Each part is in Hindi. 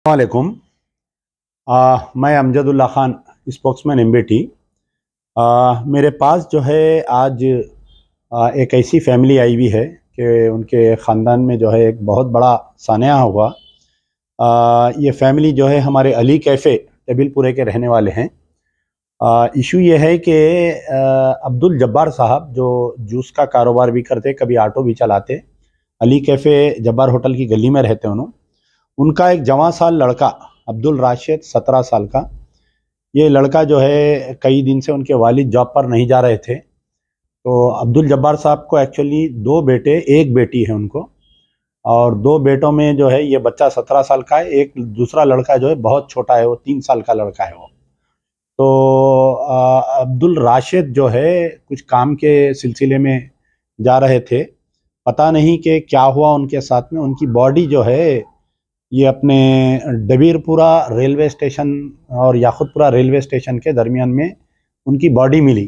वालेकुम। मैं अमजदुल्ला ख़ान, स्पोक्समैन एमबीटी। मेरे पास जो है आज एक ऐसी फैमिली आई हुई है कि उनके ख़ानदान में जो है एक बहुत बड़ा सान्या हुआ। ये फैमिली जो है हमारे अली कैफ़े टेबिलपुरे के रहने वाले हैं। इशू ये है कि अब्दुल जब्बार साहब जो जूस का कारोबार भी करते, कभी ऑटो भी चलाते, अली कैफ़े जब्बार होटल की गली में रहते उन्होंने। उनका एक जवां साल लड़का अब्दुल राशिद 17 साल का, ये लड़का जो है कई दिन से उनके वालिद जॉब पर नहीं जा रहे थे। तो अब्दुल जब्बार साहब को एक्चुअली 2 बेटे, 1 बेटी है उनको, और 2 बेटों में जो है ये बच्चा 17 साल का है। एक दूसरा लड़का जो है बहुत छोटा है, वो 3 साल का लड़का है वो। तो अब्दुल राशिद जो है कुछ काम के सिलसिले में जा रहे थे, पता नहीं कि क्या हुआ उनके साथ में। उनकी बॉडी जो है ये अपने डबीरपुरा रेलवे स्टेशन और याकुतपुरा रेलवे स्टेशन के दरमियान में उनकी बॉडी मिली।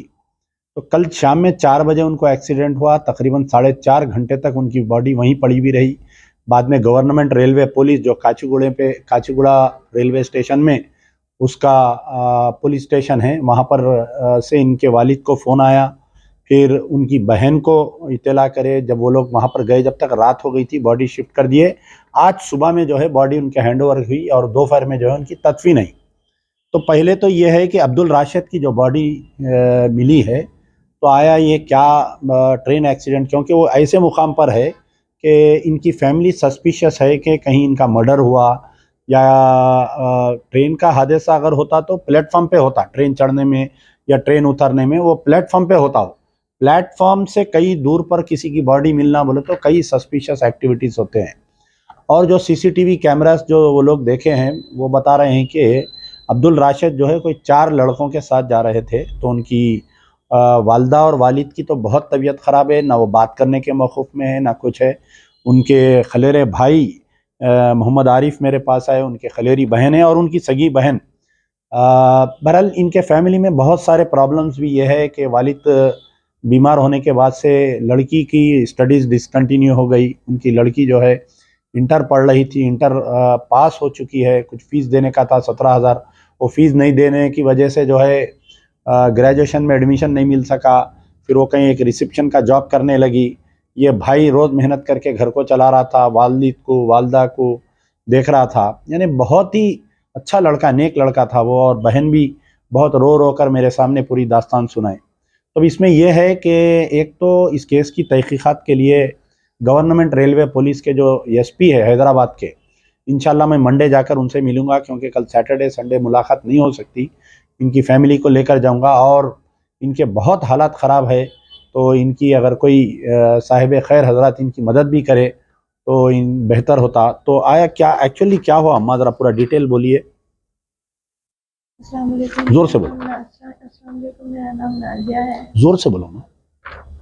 तो कल शाम में 4 बजे उनको एक्सीडेंट हुआ। तकरीबन 4.5 घंटे तक उनकी बॉडी वहीं पड़ी हुई रही। बाद में गवर्नमेंट रेलवे पुलिस जो काचीगुड़ा रेलवे स्टेशन में उसका पुलिस स्टेशन है, वहाँ पर से इनके वालिद को फ़ोन आया। फिर उनकी बहन को इत्तला करे, जब वो लोग वहाँ पर गए, जब तक रात हो गई थी, बॉडी शिफ्ट कर दिए। आज सुबह में जो है बॉडी उनके हैंडओवर हुई और दोपहर में जो है उनकी तदफीन आई। तो पहले तो ये है कि अब्दुल राशिद की जो बॉडी मिली है, तो आया ये क्या ट्रेन एक्सीडेंट, क्योंकि वो ऐसे मुकाम पर है कि इनकी फैमिली सस्पिशियस है कि कहीं इनका मर्डर हुआ या ट्रेन का हादसा अगर होता तो प्लेटफॉर्म पे होता, ट्रेन चढ़ने में या ट्रेन उतरने में वो प्लेटफॉर्म पे होता हो। प्लेटफॉर्म से कई दूर पर किसी की बॉडी मिलना बोले तो कई सस्पिशियस एक्टिविटीज़ होते हैं। और जो सीसीटीवी कैमरास जो वो लोग देखे हैं, वो बता रहे हैं कि अब्दुल राशिद जो है कोई 4 लड़कों के साथ जा रहे थे। तो उनकी वालदा और वालिद की तो बहुत तबीयत ख़राब है, ना वो बात करने के मौक़िफ़ में है, ना कुछ है। उनके खलेरे भाई मोहम्मद आरिफ मेरे पास आए, उनके खलेरी बहन है और उनकी सगी बहन। बहरहाल इनके फैमिली में बहुत सारे प्रॉब्लम्स भी ये है कि वालिद बीमार होने के बाद से लड़की की स्टडीज़ डिसकंटिन्यू हो गई। उनकी लड़की जो है इंटर पढ़ रही थी, इंटर पास हो चुकी है। कुछ फ़ीस देने का था 17,000, वो फ़ीस नहीं देने की वजह से जो है ग्रेजुएशन में एडमिशन नहीं मिल सका। फिर वो कहीं एक रिसेप्शन का जॉब करने लगी। ये भाई रोज़ मेहनत करके घर को चला रहा था, वालिद को वालदा को देख रहा था। यानी बहुत ही अच्छा लड़का, नेक लड़का था वो। और बहन भी बहुत रो रो कर मेरे सामने पूरी दास्तान सुनाई। तो इसमें यह है कि एक तो इस केस की तहकीकात के लिए गवर्नमेंट रेलवे पुलिस के जो एसपी है हैदराबाद के, इंशाल्लाह मैं मंडे जाकर उनसे मिलूंगा, क्योंकि कल सैटरडे संडे मुलाकात नहीं हो सकती। इनकी फैमिली को लेकर जाऊंगा और इनके बहुत हालात ख़राब है। तो इनकी अगर कोई साहिब खैर हजरत इनकी मदद भी करे तो इन बेहतर होता। तो आया क्या एक्चुअली क्या हुआ, अम्मा ज़रा पूरा डिटेल बोलिए। अस्सलाम वालेकुम। ज़ोर से बोलो, अस्सलाम वालेकुम, मेरा नाम नाजिया है। ज़ोर से बोलो ना,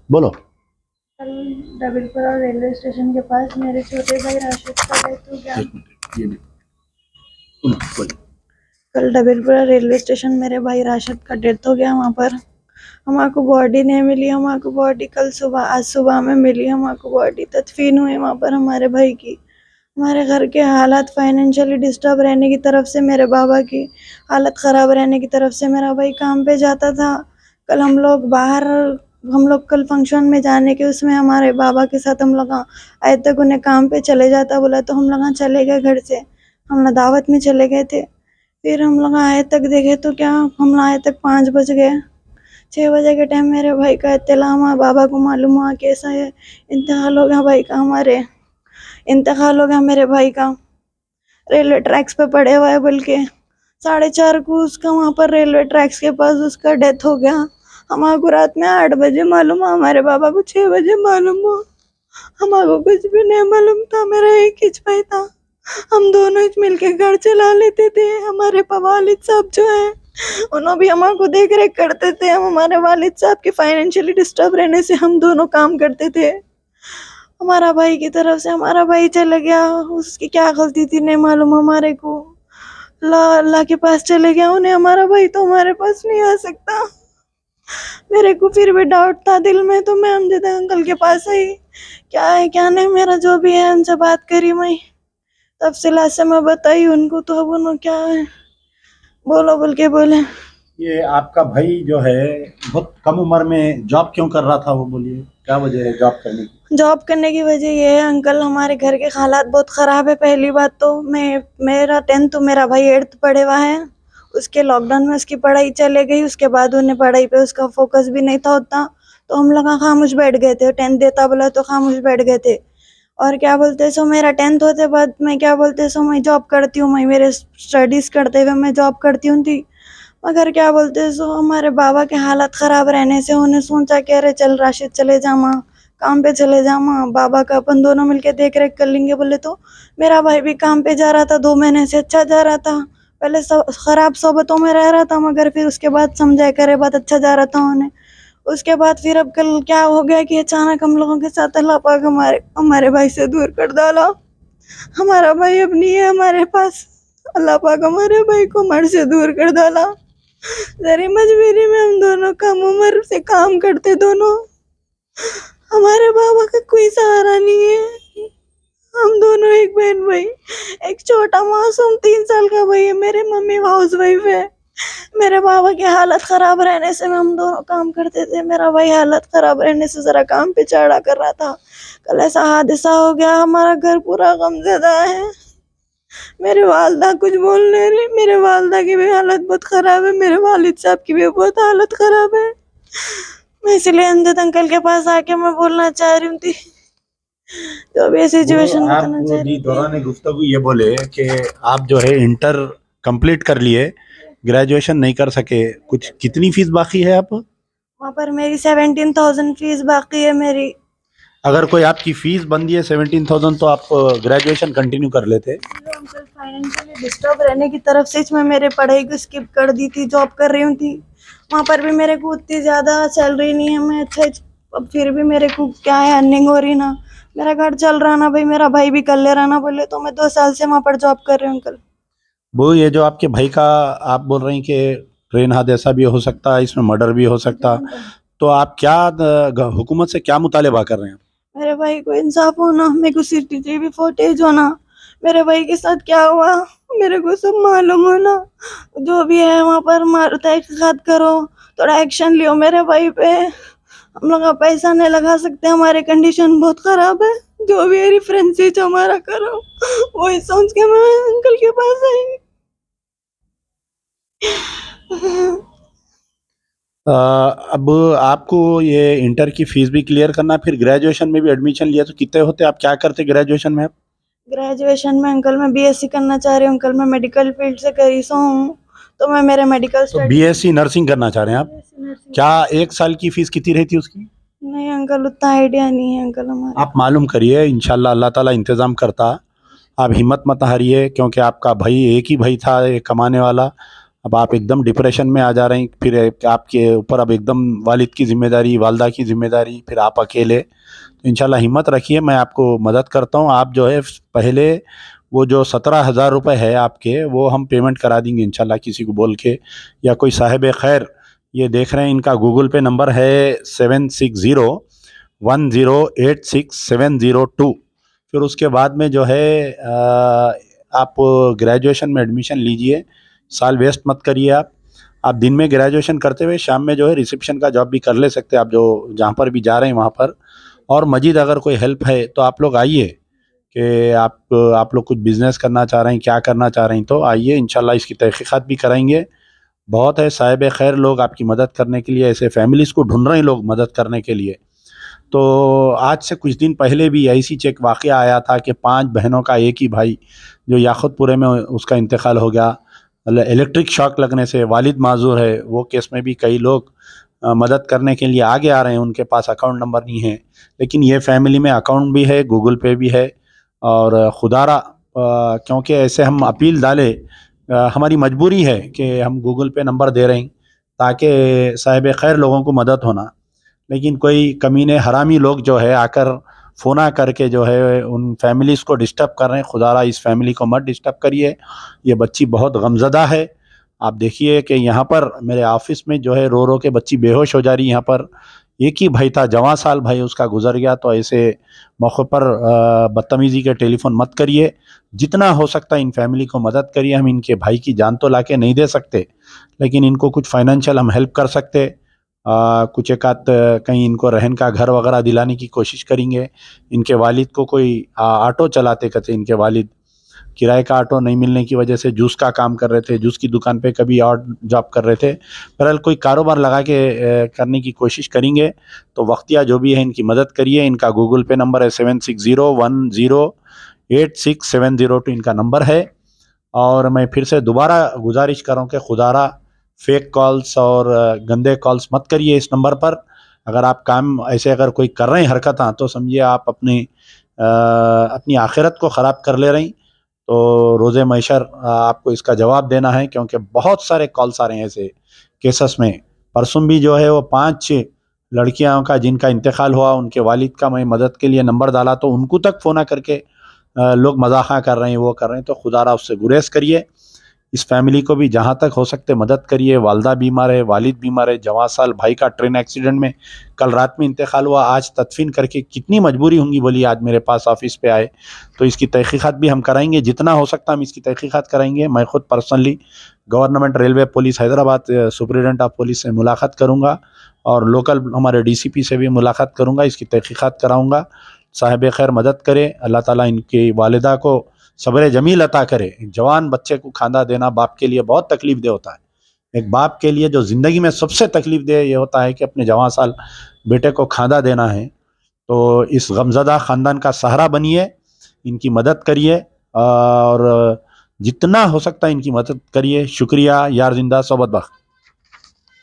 बोलो। कल डबलपुरा रेलवे स्टेशन के पास मेरे छोटे भाई राशिद का डेथ हो गया। एक मिनट, ये भी बोलिए। कल डबलपुरा रेलवे स्टेशन मेरे भाई राशिद का डेथ हो गया। वहाँ पर हमारे को बॉडी नहीं मिली। हमारे को बॉडी कल सुबह, आज सुबह में मिली। हमारे को बॉडी तदफीन हुई वहाँ पर हमारे भाई की। हमारे घर के हालात फाइनेंशियली डिस्टर्ब रहने की तरफ से मेरे बाबा की हालत ख़राब रहने की तरफ से मेरा भाई काम पे जाता था। कल हम लोग कल फंक्शन में जाने के उसमें हमारे बाबा के साथ हम लोग आए तक उन्हें काम पे चले जाता बोला, तो हम लोग चले गए घर से। हम लोग दावत में चले गए थे। फिर हम लोग आए तक देखे तो क्या, हम लोग आए तक 5 बज गए। 6 बजे के टाइम मेरे भाई का इत्तला हमारे बाबा को मालूम हुआ कि ऐसा है, इंतकाल हो गया भाई का। इंतकाल हो गया मेरे भाई का। रेलवे ट्रैक्स पे पड़े हुआ है, बल्कि 4:30 को उसका वहाँ पर रेलवे ट्रैक्स के पास उसका डेथ हो गया। हमारे को रात में 8 बजे मालूम हुआ, हमारे बाबा को 6 बजे मालूम हुआ। हमारे को कुछ भी नहीं मालूम था। मेरा एक ही भाई था, हम दोनों ही मिलके घर चला लेते थे। हमारे वालिद साहब जो है उन्होंने भी हमारे को देख रेख करते थे। हम हमारे वालिद साहब के फाइनेंशियली डिस्टर्ब रहने से हम दोनों काम करते थे। हमारा भाई की तरफ से हमारा भाई चला गया, उसकी क्या गलती थी नहीं मालूम हमारे को। अल्लाह के पास चले गया उन्हें। हमारा भाई तो हमारे पास नहीं आ सकता। मेरे को फिर भी डाउट था दिल में, तो मैं अमजद अंकल के पास आई। क्या है क्या नहीं, मेरा जो भी है उनसे बात करी मैं। तफसीलात से मैं बताई उनको, तो अब उन्होंने क्या है बोलो बोल के बोले। ये आपका भाई जो है बहुत कम उम्र में जॉब क्यों कर रहा था, वो बोलिए क्या वजह है जॉब करने की? जॉब करने की वजह ये है अंकल, हमारे घर के हालात बहुत ख़राब है। पहली बात तो मेरा 10th, मेरा भाई 8th पढ़े हुआ है। उसके लॉकडाउन में उसकी पढ़ाई चले गई, उसके बाद उन्हें पढ़ाई पे उसका फोकस भी नहीं था उतना, तो हम लोग खामोश बैठ गए थे। 10th देता बोला तो खामोश बैठ गए थे। और क्या बोलते सो मेरा 10th होते बाद मैं क्या बोलते सो मैं जॉब करती हूँ, मैं मेरे स्टडीज़ करते हुए मैं जॉब करती हूँ थी। मगर क्या बोलते सो हमारे बाबा के हालत ख़राब रहने से उन्हें सोचा कि अरे चल राशिद चले जा माँ, काम पे चले जा माँ, बाबा का अपन दोनों मिलके देख रेख कर लेंगे बोले। तो मेरा भाई भी काम पे जा रहा था, 2 महीने से अच्छा जा रहा था। पहले खराब सोबतों में रह रहा था, मगर फिर उसके बाद समझाया करे बात अच्छा जा रहा था उन्हें। उसके बाद फिर अब कल क्या हो गया कि अचानक हम लोगों के साथ अल्लाह पाक हमारे हमारे भाई से दूर कर डाला। हमारा भाई अब नहीं है हमारे पास। अल्लाह पाक हमारे भाई को हमारे से दूर कर डाला। जरी मजबूरी में हम दोनों कम उम्र से काम करते दोनों, हमारे बाबा का कोई सहारा नहीं है। हम दोनों एक बहन भाई, एक छोटा मासूम 3 साल का भाई है। मेरे मम्मी हाउस वाइफ है। मेरे बाबा की हालत खराब रहने से हम दोनों काम करते थे। मेरा भाई हालत खराब रहने से जरा काम पे चढ़ा कर रहा था। कल ऐसा हादसा हो गया, हमारा घर पूरा गमज़दा है। मेरे वालदा कुछ बोल नहीं रही, मेरे वालदा की भी हालत बहुत खराब है, मेरे वालिद साहब की भी बहुत हालत खराब है। मैं इसलिए अमजद अंकल के पास आके मैं बोलना चाह रही थी, तो अभी वो सिचुएशन आप बताना चाह जी रही थी। दौरान गुफ्तगू ये बोले कि आप जो है इंटर कंप्लीट कर लिए, ग्रेजुएशन नहीं कर सके, कुछ कितनी फीस बाकी है आप? वहाँ पर मेरी 17,000 फीस बाकी है मेरी। अगर कोई आपकी फीस बनती है 17,000 तो आप ग्रेजुएशन कंटिन्यू कर लेते। अंकल फाइनेंशियली डिस्टर्ब रहने की तरफ से मैं मेरे पढ़ाई को स्किप कर दी थी, जॉब कर रही हूँ थी। वहाँ पर भी मेरे को उतनी ज़्यादा सैलरी नहीं है, मैं अच्छा अब फिर भी मेरे को क्या है अर्निंग हो रही ना, मेरा घर चल रहा ना भाई, मेरा भाई भी कर ले रहा ना बोले, तो मैं 2 साल से वहाँ पर जॉब कर रही हूँ अंकल। वो ये जो आपके भाई का आप बोल रहे हैं कि ट्रेन हादसा भी हो सकता है, इसमें मर्डर भी हो सकता, तो आप क्या हुकूमत से क्या मुतालिबा कर रहे हैं? मेरे भाई को इंसाफ होना, मेरे को सीसीटीवी फुटेज होना, मेरे भाई के साथ क्या हुआ मेरे को सब मालूम होना। जो भी है वहाँ पर तहकीकात करो, थोड़ा एक्शन लियो मेरे भाई पे। हम लोग अब पैसा नहीं लगा सकते, हमारे कंडीशन बहुत खराब है। जो भी है रेफरेंसेज हमारा करो, वही सोच के मैं अंकल के पास आई। अब आपको ये इंटर की फीस भी क्लियर करना, फिर ग्रेजुएशन में भी एडमिशन लिया तो कितने होते, आप क्या करते ग्रेजुएशन में? ग्रेजुएशन में अंकल मैं बीएससी करना चाह रही हूँ अंकल, मैं मेडिकल फील्ड से करी सो हूँ, तो मैं मेरे मेडिकल तो बीएससी नर्सिंग करना चाह रहे हैं आप? क्या एक साल की फीस कितनी रहती है उसकी? नहीं अंकल उतना आइडिया नहीं है अंकल हमारे। आप मालूम करिए, इंशाल्लाह अल्लाह ताला इंतज़ाम करता। आप हिम्मत मत हारिए, क्योंकि आपका भाई एक ही भाई था एक कमाने वाला। अब आप एकदम डिप्रेशन में आ जा रहे हैं, फिर आपके ऊपर अब एकदम वालिद की ज़िम्मेदारी, वालदा की ज़िम्मेदारी, फिर आप अकेले। तो इंशाल्लाह हिम्मत रखिए, मैं आपको मदद करता हूँ। आप जो है पहले वो जो 17,000 रुपये है आपके, वो हम पेमेंट करा देंगे इंशाल्लाह, किसी को बोल के या कोई साहिब खैर ये देख रहे हैं, इनका गूगल पे नंबर है 7601086702। फिर उसके बाद में जो है आप ग्रेजुएशन में एडमिशन लीजिए, साल वेस्ट मत करिए। आप दिन में ग्रेजुएशन करते हुए शाम में जो है रिसेप्शन का जॉब भी कर ले सकते हैं, आप जो जहाँ पर भी जा रहे हैं वहाँ पर। और मजीद अगर कोई हेल्प है तो आप लोग आइए, कि आप लोग कुछ बिज़नेस करना चाह रहे हैं, क्या करना चाह रहे हैं, तो आइए इंशाल्लाह इसकी तहकीकात भी कराएंगे। बहुत है साहिब खैर लोग आपकी मदद करने के लिए, ऐसे फैमिलीज़ को ढूंढ रहे हैं लोग मदद करने के लिए। तो आज से कुछ दिन पहले भी ऐसी चेक वाक़या आया था कि 5 बहनों का एक ही भाई जो याक़ूतपुरे में उसका इंतकाल हो गया, इलेक्ट्रिक शॉक लगने से। वालिद माजूर है, वो केस में भी कई लोग मदद करने के लिए आगे आ रहे हैं, उनके पास अकाउंट नंबर नहीं है, लेकिन ये फैमिली में अकाउंट भी है, गूगल पे भी है। और खुदारा क्योंकि ऐसे हम अपील डाले, हमारी मजबूरी है कि हम गूगल पे नंबर दे रहे हैं ताकि साहिब खैर लोगों को मदद होना। लेकिन कोई कमीने हरामी लोग जो है आकर फ़ोना करके जो है उन फैमिलीज़ को डिस्टर्ब कर रहे हैं। खुदारा इस फैमिली को मत डिस्टर्ब करिए, ये बच्ची बहुत गमज़दा है। आप देखिए कि यहाँ पर मेरे ऑफिस में जो है रो रो के बच्ची बेहोश हो जा रही है यहाँ पर। एक ही भाई था, जवां साल भाई उसका गुजर गया। तो ऐसे मौके पर बदतमीजी के टेलीफोन मत करिए। जितना हो सकता है इन फैमिली को मदद करिए। हम इनके भाई की जान तो लाके नहीं दे सकते, लेकिन इनको कुछ फाइनेंशियल हम हेल्प कर सकते। कुछ एक आध कहीं इनको रहन का घर वगैरह दिलाने की कोशिश करेंगे। इनके वालिद को कोई ऑटो चलाते कहते, इनके वालिद किराए का ऑटो नहीं मिलने की वजह से जूस का काम कर रहे थे, जूस की दुकान पे कभी और जॉब कर रहे थे। बहरहाल कोई कारोबार लगा के करने की कोशिश करेंगे। तो वक्तिया जो भी है इनकी मदद करिए। इनका गूगल पे नंबर है 7601086702 इनका नंबर है। और मैं फिर से दोबारा गुजारिश करूँ कि खुदारा फेक कॉल्स और गंदे कॉल्स मत करिए इस नंबर पर। अगर आप काम ऐसे अगर कोई कर रहे हैं हरकत, तो समझिए आप अपनी आखिरत को ख़राब कर ले रही। तो रोज़े मैशर आपको इसका जवाब देना है, क्योंकि बहुत सारे कॉल्स आ रहे हैं ऐसे केसेस में। परसों भी जो है वो 5 लड़कियों का जिनका इंतकाल हुआ, उनके वालिद का मैं मदद के लिए नंबर डाला तो उनको तक फ़ोन करके लोग मजाक़ा कर रहे हैं, वो कर रहे हैं। तो खुदारा उससे गुरेज करिए। इस फैमिली को भी जहाँ तक हो सकते मदद करिए। वालदा बीमार है, वालिद बीमार है, जवां साल भाई का ट्रेन एक्सीडेंट में कल रात में इंतकाल हुआ। आज तदफीन करके कितनी मजबूरी होंगी बोलिए, आज मेरे पास ऑफिस पे आए। तो इसकी तहकीकात भी हम कराएंगे, जितना हो सकता हम इसकी तहकीकात कराएंगे। मैं खुद personally government railway police Hyderabad superintendent of police से मुलाकात करूँगा और लोकल हमारे DCP से भी मुलाकात करूँगा, इसकी तहकीकात कराऊँगा। साहिब खैर मदद करे, अल्लाह ताला इनकी वालिदा को सब्र जमील अता करे। एक जवान बच्चे को खाना देना बाप के लिए बहुत तकलीफ दे होता है। एक बाप के लिए जो ज़िंदगी में सबसे तकलीफ दे ये होता है कि अपने जवान साल बेटे को खाना देना है। तो इस गमज़दा ख़ानदान का सहारा बनिए, इनकी मदद करिए और जितना हो सकता है इनकी मदद करिए। शुक्रिया। यार जिंदा सोबत बख्त।